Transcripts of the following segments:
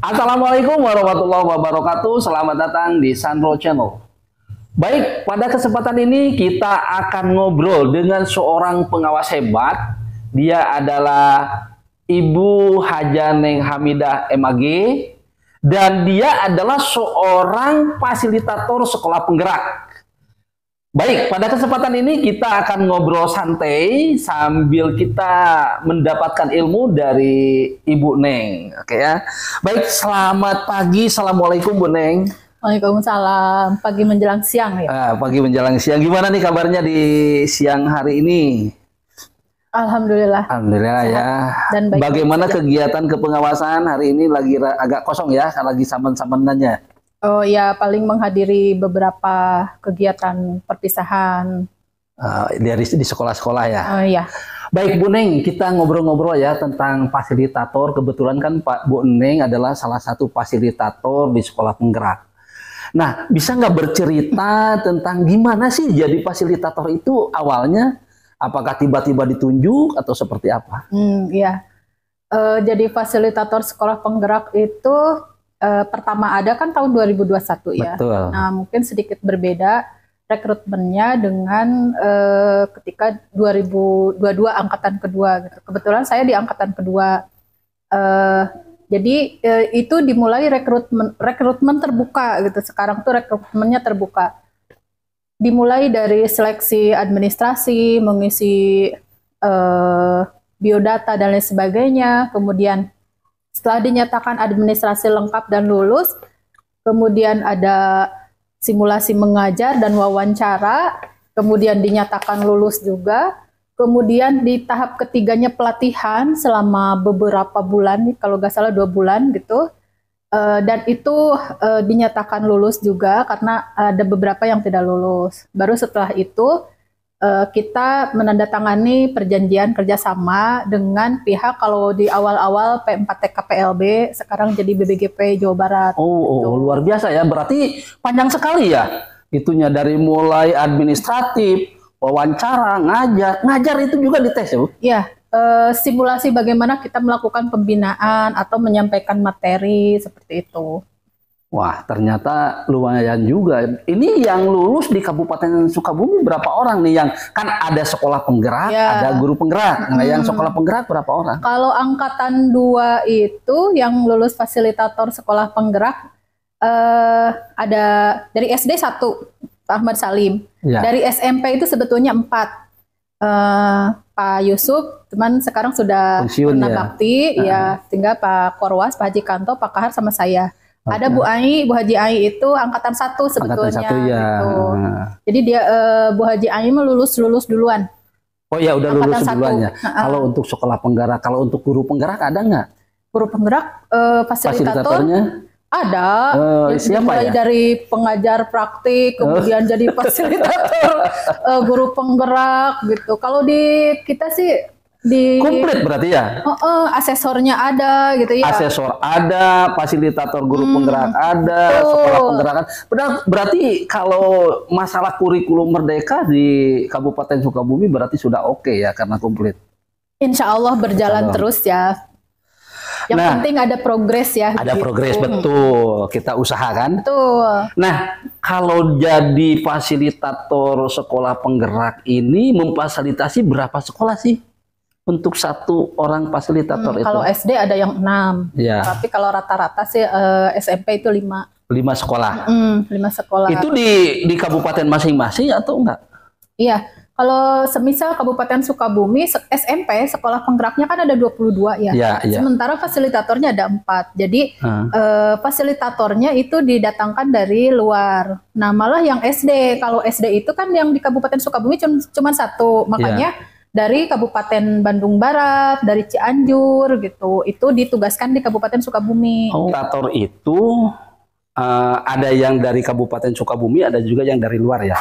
Assalamualaikum warahmatullahi wabarakatuh. Selamat datang di Sandro Channel. Baik, pada kesempatan ini kita akan ngobrol dengan seorang pengawas hebat. Dia adalah Ibu Haja Neng Hamidah MAG dan dia adalah seorang fasilitator sekolah penggerak. Baik, pada kesempatan ini kita akan ngobrol santai sambil kita mendapatkan ilmu dari Ibu Neng. Oke ya. Baik, selamat pagi. Assalamualaikum Bu Neng. Waalaikumsalam. Pagi menjelang siang ya. Pagi menjelang siang. Gimana nih kabarnya di siang hari ini? Alhamdulillah. Alhamdulillah ya. Dan baik. Bagaimana kegiatan kepengawasan hari ini? Lagi agak kosong ya, lagi saman-samanannya. Oh ya, paling menghadiri beberapa kegiatan perpisahan. Di sekolah-sekolah ya. Oh ya. Baik Bu Neng, kita ngobrol-ngobrol ya tentang fasilitator. Kebetulan kan Pak Bu Neng adalah salah satu fasilitator di sekolah penggerak. Nah, bisa nggak bercerita tentang gimana sih jadi fasilitator itu awalnya? Apakah tiba-tiba ditunjuk atau seperti apa? Iya. Jadi fasilitator sekolah penggerak itu pertama ada kan tahun 2021 ya. Betul. Nah, mungkin sedikit berbeda rekrutmennya dengan ketika 2022 angkatan kedua gitu. Kebetulan saya di angkatan kedua. Jadi itu dimulai rekrutmen terbuka gitu. Sekarang tuh rekrutmennya terbuka. Dimulai dari seleksi administrasi, mengisi biodata dan lain sebagainya. Kemudian setelah dinyatakan administrasi lengkap dan lulus, kemudian ada simulasi mengajar dan wawancara, kemudian dinyatakan lulus juga, kemudian di tahap ketiganya pelatihan selama beberapa bulan, kalau nggak salah 2 bulan gitu, dan itu dinyatakan lulus juga karena ada beberapa yang tidak lulus. Baru setelah itu kita menandatangani perjanjian kerjasama dengan pihak kalau di awal-awal P4TK PLB, sekarang jadi BBGP Jawa Barat. Oh, luar biasa ya. Berarti panjang sekali ya. Itunya dari mulai administratif, wawancara, ngajar itu juga dites ya Bu? Iya, simulasi bagaimana kita melakukan pembinaan atau menyampaikan materi seperti itu. Wah, ternyata lumayan juga. Ini yang lulus di Kabupaten Sukabumi berapa orang nih? Yang kan ada sekolah penggerak, ya, ada guru penggerak. Nah, yang sekolah penggerak berapa orang? Kalau angkatan 2 itu yang lulus fasilitator sekolah penggerak ada dari SD 1, Pak Ahmad Salim. Ya. Dari SMP itu sebetulnya 4. Pak Yusuf, teman sekarang sudah pensiun ya. Bakti, ya tinggal Pak Korwas, Pak Haji Kanto, Pak Kahar sama saya. Okay. Ada Bu Haji Ai itu angkatan 1 sebetulnya. Angkatan 1 ya. Gitu. Jadi dia Bu Haji Ai lulus duluan. Oh ya, udah lulus duluan ya. Kalau untuk sekolah penggerak, kalau untuk guru penggerak ada nggak? Guru penggerak fasilitatornya ada. Siapa ya? Dari pengajar praktik, kemudian jadi fasilitator, guru penggerak gitu. Kalau di kita sih komplit berarti ya? Asesornya ada gitu ya. Asesor ada, fasilitator guru penggerak ada, sekolah penggerakan. Berarti kalau masalah kurikulum merdeka di Kabupaten Sukabumi berarti sudah oke ya karena komplit. Insya Allah berjalan terus ya. Yang penting ada progres ya. Ada gitu. Progres, betul. Kita usahakan. Betul. Nah, kalau jadi fasilitator sekolah penggerak ini memfasilitasi berapa sekolah sih? Untuk satu orang fasilitator itu? Kalau SD ada yang 6, ya. Tapi kalau rata-rata sih SMP itu 5. 5 sekolah? 5 sekolah. Itu di kabupaten masing-masing atau enggak? Iya, kalau semisal Kabupaten Sukabumi, SMP, sekolah penggeraknya kan ada 22 ya. Ya. Sementara fasilitatornya ada 4. Jadi fasilitatornya itu didatangkan dari luar. Nah malah yang SD, kalau SD itu kan yang di Kabupaten Sukabumi cuma 1, makanya dari Kabupaten Bandung Barat, dari Cianjur gitu, itu ditugaskan di Kabupaten Sukabumi. Fasilitator itu ada yang dari Kabupaten Sukabumi, ada juga yang dari luar ya?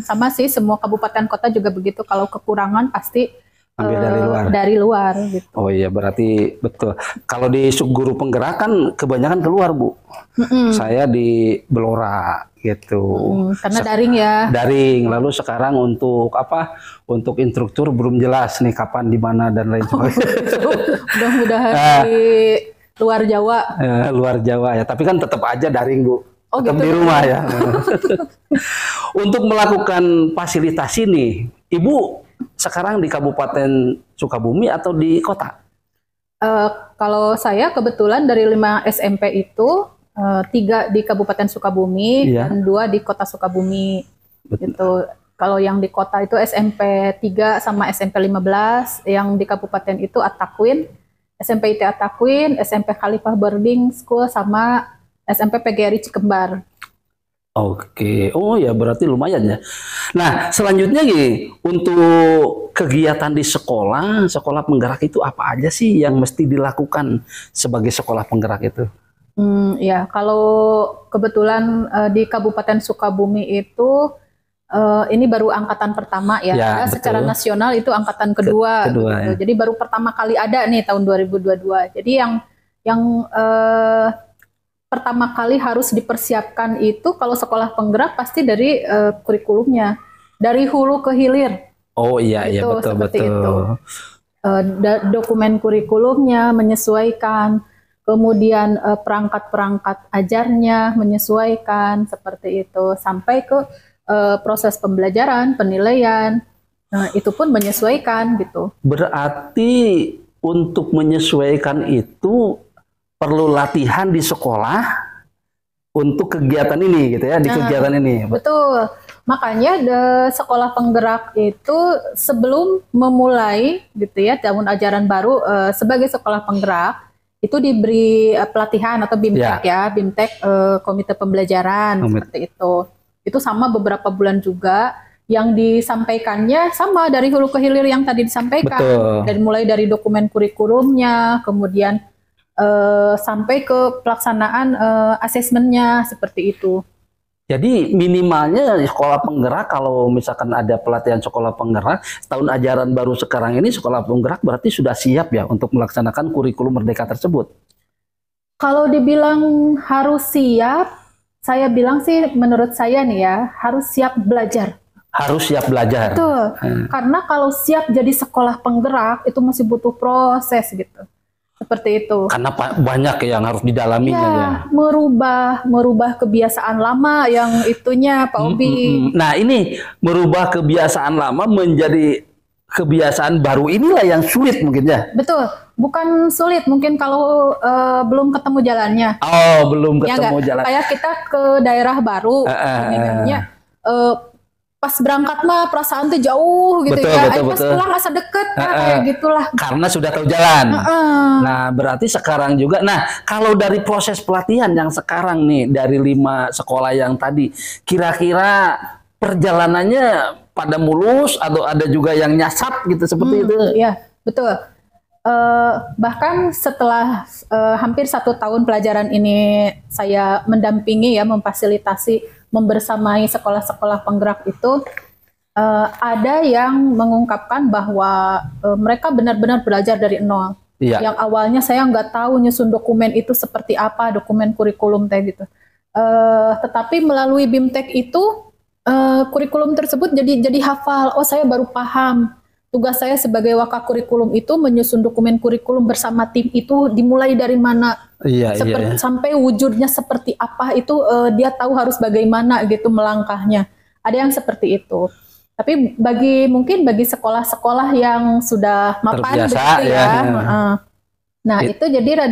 Sama sih, semua kabupaten kota juga begitu. Kalau kekurangan pasti ambil dari luar. Dari luar gitu. Oh iya, berarti betul. Kalau di guru penggerak kan kebanyakan keluar Bu. Saya di Belora gitu. Karena daring ya. Daring. Lalu sekarang untuk apa? Untuk instruktur belum jelas nih kapan, di mana dan lain sebagainya. Mudah-mudahan luar Jawa. Luar Jawa ya, tapi kan tetap aja daring Bu. Oh, Tetap gitu. di rumah ya. Untuk melakukan fasilitas ini, Ibu sekarang di Kabupaten Sukabumi atau di kota? Kalau saya kebetulan dari 5 SMP itu 3 di Kabupaten Sukabumi Iya. dan 2 di Kota Sukabumi. Gitu. Kalau yang di kota itu SMP 3 sama SMP 15, yang di kabupaten itu Atakwin, SMP IT Atakwin, SMP Khalifah Boarding School sama SMP PGRI Cikembar. Oke, oh ya berarti lumayan ya. Nah selanjutnya gini, untuk kegiatan di sekolah, sekolah penggerak itu apa aja sih yang mesti dilakukan sebagai sekolah penggerak itu? Ya, kalau kebetulan di Kabupaten Sukabumi itu ini baru angkatan pertama ya. Ya, Secara betul. nasional itu angkatan kedua. Kedua, gitu. ya. Jadi baru pertama kali ada nih tahun 2022. Jadi yang pertama kali harus dipersiapkan itu kalau sekolah penggerak pasti dari kurikulumnya, dari hulu ke hilir. Oh iya iya Itu betul seperti betul. itu. Dokumen kurikulumnya menyesuaikan, kemudian perangkat-perangkat ajarnya menyesuaikan seperti itu sampai ke proses pembelajaran, penilaian. Nah, itu pun menyesuaikan gitu. Berarti untuk menyesuaikan itu perlu latihan di sekolah untuk kegiatan ini gitu ya, di kegiatan ini. Betul. Makanya sekolah penggerak itu sebelum memulai gitu ya tahun ajaran baru sebagai sekolah penggerak itu diberi pelatihan atau BIMTEK ya, BIMTEK Komite Pembelajaran seperti itu. Itu sama beberapa bulan juga yang disampaikannya sama dari hulu ke hilir yang tadi disampaikan. Dari mulai dari dokumen kurikulumnya, kemudian sampai ke pelaksanaan asesmennya seperti itu. Jadi minimalnya sekolah penggerak kalau misalkan ada pelatihan sekolah penggerak tahun ajaran baru sekarang ini sekolah penggerak berarti sudah siap ya untuk melaksanakan kurikulum merdeka tersebut. Kalau dibilang harus siap, saya bilang sih menurut saya nih ya harus siap belajar. Harus siap belajar. Betul. Karena kalau siap jadi sekolah penggerak itu masih butuh proses gitu. Seperti itu. Karena banyak yang harus didalaminya ya. Merubah kebiasaan lama yang itunya Pak Obi. Nah ini merubah kebiasaan lama menjadi kebiasaan baru inilah yang sulit mungkin ya. Betul. Bukan sulit, mungkin kalau belum ketemu jalannya. Oh, belum ketemu jalan. Kayak kita ke daerah baru, pas berangkat mah perasaan tuh jauh gitu ya. Pas pulang asa deket, kayak gitulah. Karena sudah tahu jalan. Nah, berarti sekarang juga. Nah, kalau dari proses pelatihan yang sekarang nih dari 5 sekolah yang tadi, kira-kira perjalanannya pada mulus atau ada juga yang nyasar gitu seperti itu? Iya, betul. Bahkan setelah hampir 1 tahun pelajaran ini saya mendampingi ya, memfasilitasi, membersamai sekolah-sekolah penggerak itu, ada yang mengungkapkan bahwa mereka benar-benar belajar dari nol. Yang awalnya saya nggak tahu nyusun dokumen itu seperti apa, dokumen kurikulum kayak gitu. Tetapi melalui BIMTEK itu kurikulum tersebut jadi hafal. Oh, saya baru paham. Tugas saya sebagai wakakurikulum itu menyusun dokumen kurikulum bersama tim itu dimulai dari mana, sampai wujudnya seperti apa itu dia tahu harus bagaimana gitu melangkahnya. Ada yang seperti itu. Tapi mungkin bagi sekolah-sekolah yang sudah mapan begitu ya. Nah itu jadi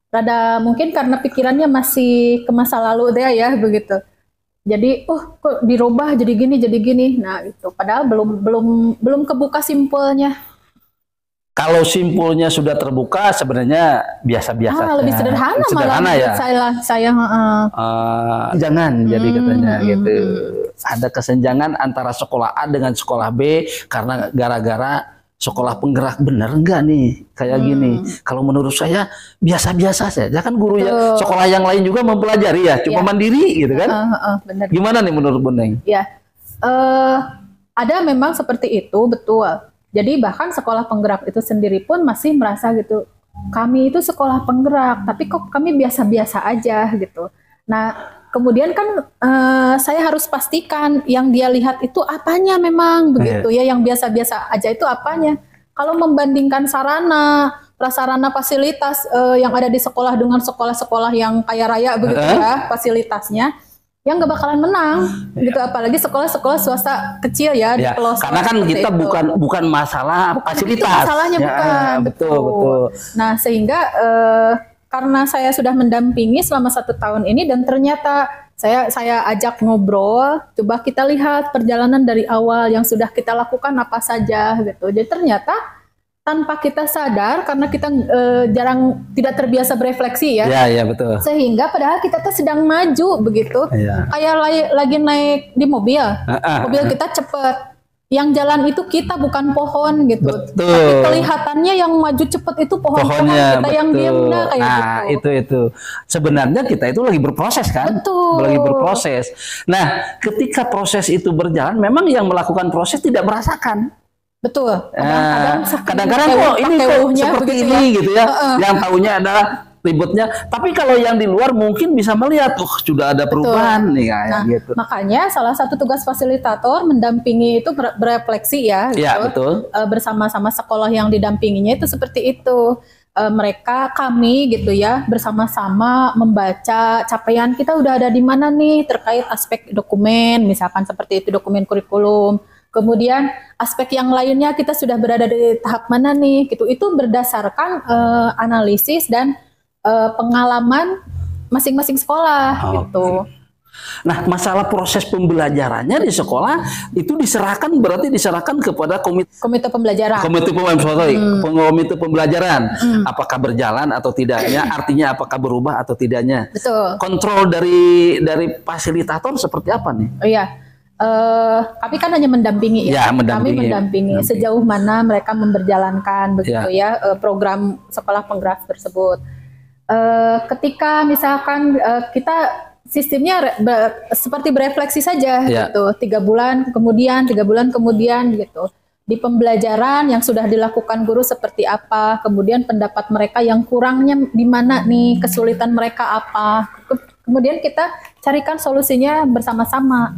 rada mungkin karena pikirannya masih ke masa lalu deh ya begitu. Jadi, kok dirubah jadi gini. Nah, itu padahal belum kebuka simpulnya. Kalau simpulnya sudah terbuka, sebenarnya biasa-biasa. Lebih sederhana malah ya. Saya jangan jadi katanya gitu. Ada kesenjangan antara sekolah A dengan sekolah B karena gara-gara sekolah penggerak bener enggak nih kayak gini. Kalau menurut saya biasa-biasa saja. Kan guru ya sekolah yang lain juga mempelajari ya, cuma mandiri gitu kan. Bener. Gimana nih menurut Buneng? Ya, ada memang seperti itu, betul. Jadi bahkan sekolah penggerak itu sendiri pun masih merasa gitu, kami itu sekolah penggerak, tapi kok kami biasa-biasa aja gitu. Nah, kemudian kan saya harus pastikan yang dia lihat itu apanya memang begitu ya, yang biasa-biasa aja itu apanya. Kalau membandingkan sarana, prasarana fasilitas yang ada di sekolah dengan sekolah-sekolah yang kaya raya begitu ya fasilitasnya, yang nggak bakalan menang gitu, apalagi sekolah-sekolah swasta kecil ya, di pelosok. Karena kan kita itu. bukan masalah fasilitas. Itu masalahnya bukan. Betul. Nah sehingga karena saya sudah mendampingi selama 1 tahun ini dan ternyata saya ajak ngobrol, coba kita lihat perjalanan dari awal yang sudah kita lakukan apa saja gitu. Jadi ternyata tanpa kita sadar, karena kita jarang, tidak terbiasa berefleksi ya. Iya, betul. Sehingga padahal kita tuh sedang maju begitu. Kayak lagi naik di mobil. Mobil kita cepet. Yang jalan itu kita, bukan pohon gitu. Betul. Tapi kelihatannya yang maju cepet itu pohonnya, kita yang diem kayak gitu. Itu. Sebenarnya kita itu lagi berproses kan? Betul. Lagi berproses. Nah, ketika proses itu berjalan, memang yang melakukan proses tidak merasakan. Betul. Kadang-kadang kok ini kok seperti ini gitu ya. Yang tahunya adalah ributnya. Tapi kalau yang di luar mungkin bisa melihat, sudah ada perubahan nih kayak gitu. Makanya salah satu tugas fasilitator mendampingi itu berefleksi ya. Iya, gitu. betul. Bersama-sama sekolah yang didampinginya itu seperti itu. Kami gitu ya, bersama-sama membaca capaian kita udah ada di mana nih terkait aspek dokumen, misalkan seperti itu dokumen kurikulum. Kemudian aspek yang lainnya kita sudah berada di tahap mana nih gitu. Itu berdasarkan analisis dan pengalaman masing-masing sekolah gitu. Nah, masalah proses pembelajarannya di sekolah itu berarti diserahkan kepada komite pembelajaran. Komite pembelajaran. Apakah berjalan atau tidaknya? Artinya apakah berubah atau tidaknya? Betul. Kontrol dari fasilitator seperti apa nih? Oh iya. Kami kan hanya mendampingi ya. Kami mendampingi sejauh mana mereka memperjalankan begitu ya program sekolah penggerak tersebut. Ketika misalkan kita sistemnya seperti berefleksi saja gitu, 3 bulan kemudian gitu. Di pembelajaran yang sudah dilakukan guru seperti apa, kemudian pendapat mereka yang kurangnya di mana nih, kesulitan mereka apa, kemudian kita carikan solusinya bersama-sama.